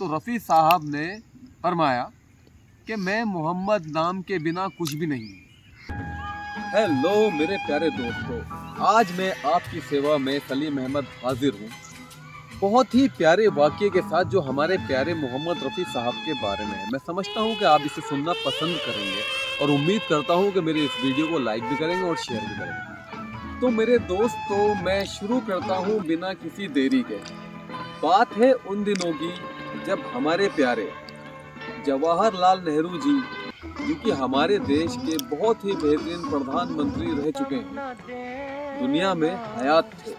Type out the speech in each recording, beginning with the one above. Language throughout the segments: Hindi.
तो रफ़ी साहब ने फरमाया कि मैं मोहम्मद नाम के बिना कुछ भी नहीं हूँ। हेलो मेरे प्यारे दोस्तों, आज मैं आपकी सेवा में सलीम अहमद हाजिर हूँ, बहुत ही प्यारे वाक़ये के साथ जो हमारे प्यारे मोहम्मद रफ़ी साहब के बारे में है। मैं समझता हूँ कि आप इसे सुनना पसंद करेंगे और उम्मीद करता हूँ कि मेरे इस वीडियो को लाइक भी करेंगे और शेयर भी करेंगे। तो मेरे दोस्तों, मैं शुरू करता हूँ बिना किसी देरी के। बात है उन दिनों की जब हमारे प्यारे जवाहरलाल नेहरू जी, जो कि हमारे देश के बहुत ही बेहतरीन प्रधानमंत्री रह चुके हैं, दुनिया में हयात थे।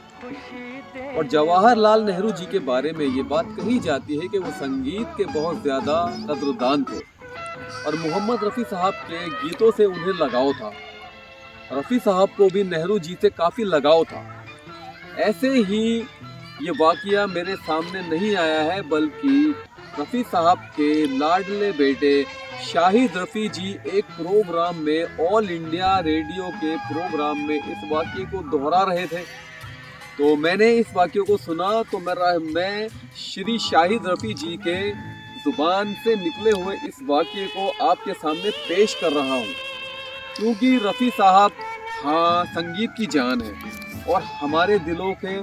और जवाहरलाल नेहरू जी के बारे में ये बात कही जाती है कि वो संगीत के बहुत ज़्यादा कद्रदान थे और मोहम्मद रफ़ी साहब के गीतों से उन्हें लगाव था। रफ़ी साहब को भी नेहरू जी से काफ़ी लगाव था। ऐसे ही ये वाक़या मेरे सामने नहीं आया है, बल्कि रफ़ी साहब के लाडले बेटे शाहिद रफ़ी जी एक प्रोग्राम में, ऑल इंडिया रेडियो के प्रोग्राम में इस वाक़ये को दोहरा रहे थे। तो मैंने इस वाक़ये को सुना तो मैं श्री शाहिद रफ़ी जी के ज़ुबान से निकले हुए इस वाक़ये को आपके सामने पेश कर रहा हूँ, क्योंकि रफ़ी साहब हाँ संगीत की जान है और हमारे दिलों के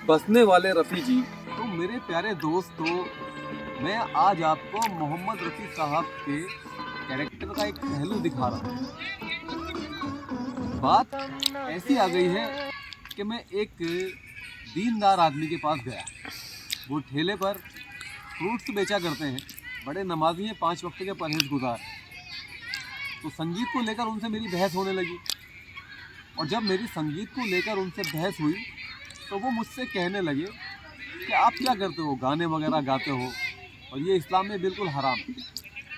बसने वाले रफ़ी जी। तो मेरे प्यारे दोस्तों, मैं आज आपको मोहम्मद रफ़ी साहब के कैरेक्टर का एक पहलू दिखा रहा हूँ। बात ऐसी आ गई है कि मैं एक दीनदार आदमी के पास गया। वो ठेले पर फ्रूट्स बेचा करते हैं, बड़े नमाजी हैं, 5 वक्त के परहेज़गुज़ार। तो संगीत को लेकर उनसे मेरी बहस होने लगी और जब मेरी संगीत को लेकर उनसे बहस हुई तो वो मुझसे कहने लगे कि आप क्या करते हो, गाने वगैरह गाते हो और ये इस्लाम में बिल्कुल हराम है,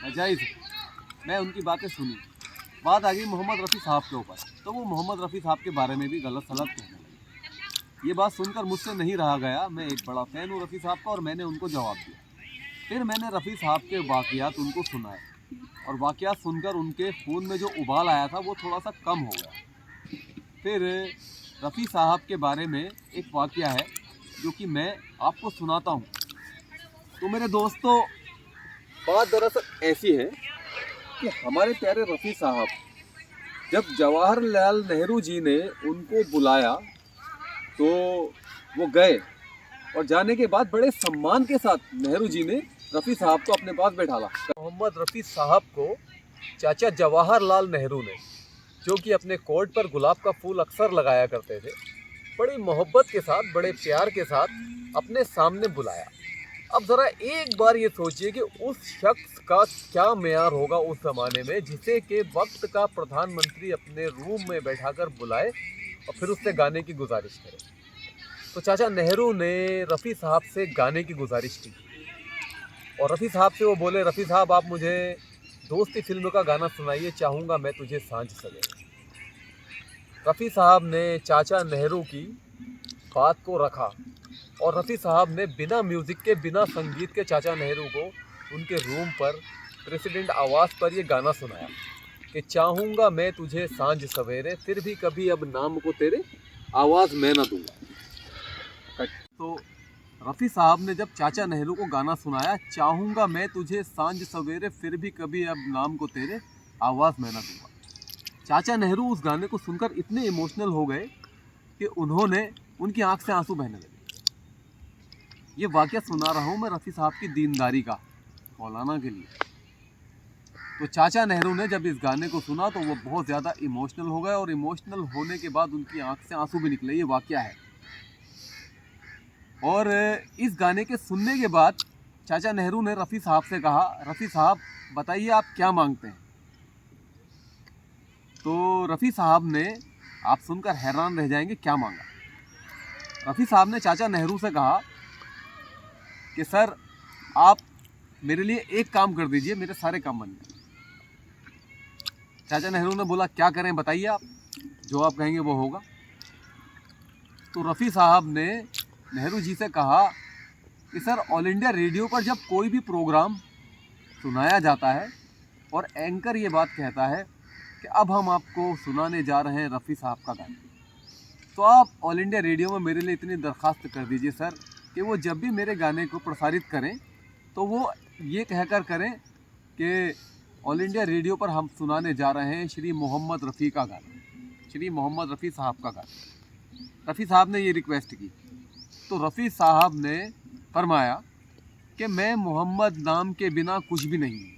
नाजायज़ है। मैं उनकी बातें सुनी। बात आ गई मोहम्मद रफ़ी साहब के ऊपर, तो वो मोहम्मद रफ़ी साहब के बारे में भी गलत सलत कहने लगे। ये बात सुनकर मुझसे नहीं रहा गया। मैं एक बड़ा फ़ैन हूँ रफ़ी साहब का और मैंने उनको जवाब दिया। फिर मैंने रफ़ी साहब के वाक़यात उनको सुनाए और वाक़यात सुनकर उनके खून में जो उबाल आया था वो थोड़ा सा कम हो गया। फिर रफ़ी साहब के बारे में एक वाक़या है जो कि मैं आपको सुनाता हूँ। तो मेरे दोस्तों, बात दरअसल ऐसी है कि हमारे प्यारे रफ़ी साहब, जब जवाहरलाल नेहरू जी ने उनको बुलाया तो वो गए और जाने के बाद बड़े सम्मान के साथ नेहरू जी ने रफ़ी साहब को अपने पास बैठाला। मोहम्मद रफ़ी साहब को चाचा जवाहरलाल नेहरू ने, जो कि अपने कोट पर गुलाब का फूल अक्सर लगाया करते थे, बड़ी मोहब्बत के साथ, बड़े प्यार के साथ अपने सामने बुलाया। अब ज़रा एक बार ये सोचिए कि उस शख्स का क्या मेयार होगा उस ज़माने में, जिसे के वक्त का प्रधानमंत्री अपने रूम में बैठाकर बुलाए और फिर उससे गाने की गुजारिश करे। तो चाचा नेहरू ने रफ़ी साहब से गाने की गुजारिश की और रफ़ी साहब से वो बोले, रफ़ी साहब आप मुझे दोस्ती फिल्म का गाना सुनाइए, चाहूँगा मैं तुझे सांझ सवेरे। रफ़ी साहब ने चाचा नेहरू की बात को रखा और रफ़ी साहब ने बिना म्यूज़िक के, बिना संगीत के चाचा नेहरू को उनके रूम पर प्रेसिडेंट आवास पर ये गाना सुनाया कि चाहूँगा मैं तुझे सांझ सवेरे, फिर भी कभी अब नाम को तेरे आवाज़ मैं ना दूँगा। तो रफ़ी साहब ने जब चाचा नेहरू को गाना सुनाया, चाहूँगा मैं तुझे सांझ सवेरे, फिर भी कभी अब नाम को तेरे आवाज़ मैं ना दूँगा, चाचा नेहरू उस गाने को सुनकर इतने इमोशनल हो गए कि उनकी आंख से आंसू बहने लगे। ये वाक़या सुना रहा हूँ मैं रफ़ी साहब की दीनदारी का, मौलाना के लिए। तो चाचा नेहरू ने जब इस गाने को सुना तो वो बहुत ज़्यादा इमोशनल हो गए और इमोशनल होने के बाद उनकी आंख से आंसू भी निकले। ये वाक़या है। और इस गाने के सुनने के बाद चाचा नेहरू ने रफ़ी साहब से कहा, रफ़ी साहब बताइए आप क्या मांगते हैं। तो रफ़ी साहब ने, आप सुनकर हैरान रह जाएंगे, क्या मांगा। रफ़ी साहब ने चाचा नेहरू से कहा कि सर आप मेरे लिए एक काम कर दीजिए, मेरे सारे काम बन जाए। चाचा नेहरू ने बोला क्या करें बताइए आप, जो आप कहेंगे वो होगा। तो रफ़ी साहब ने नेहरू जी से कहा कि सर ऑल इंडिया रेडियो पर जब कोई भी प्रोग्राम सुनाया जाता है और एंकर ये बात कहता है कि अब हम आपको सुनाने जा रहे हैं रफ़ी साहब का गाना, तो आप ऑल इंडिया रेडियो में मेरे लिए इतनी दरख्वास्त कर दीजिए सर कि वो जब भी मेरे गाने को प्रसारित करें तो वो ये कहकर करें कि ऑल इंडिया रेडियो पर हम सुनाने जा रहे हैं श्री मोहम्मद रफ़ी का गाना, श्री मोहम्मद रफ़ी साहब का गाना। रफ़ी साहब ने ये रिक्वेस्ट की, तो रफ़ी साहब ने फरमाया कि मैं मोहम्मद नाम के बिना कुछ भी नहीं हूँ,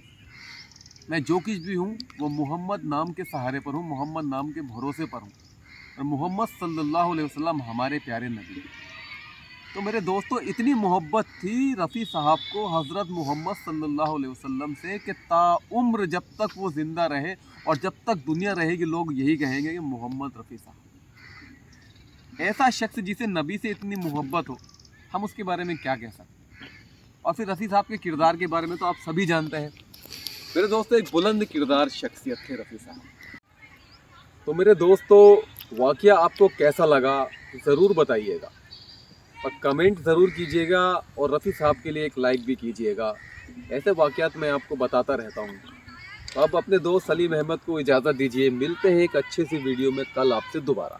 मैं जो कुछ भी हूँ वो मोहम्मद नाम के सहारे पर हूँ, मोहम्मद नाम के भरोसे पर हूँ, और मोहम्मद सल्लल्लाहु अलैहि वसल्लम हमारे प्यारे नबी। तो मेरे दोस्तों, इतनी मोहब्बत थी रफ़ी साहब को हज़रत मोहम्मद सल्लल्लाहु अलैहि वसल्लम से कि ताउम्र जब तक वो ज़िंदा रहे और जब तक दुनिया रहेगी लोग यही कहेंगे कि मोहम्मद रफ़ी साहब। ऐसा शख्स जिसे नबी से इतनी मोहब्बत हो, हम उसके बारे में क्या कह सकते। और फिर रफ़ी साहब के किरदार के बारे में तो आप सभी जानते हैं मेरे दोस्तों, एक बुलंद किरदार शख्सियत थे रफ़ी साहब। तो मेरे दोस्तों, वाक़या आपको कैसा लगा ज़रूर बताइएगा और कमेंट ज़रूर कीजिएगा, और रफ़ी साहब के लिए एक लाइक भी कीजिएगा। ऐसे वाक़यात मैं आपको बताता रहता हूँ। तो अब अपने दोस्त सलीम अहमद को इजाज़त दीजिए, मिलते हैं एक अच्छे सी वीडियो में कल आपसे दोबारा।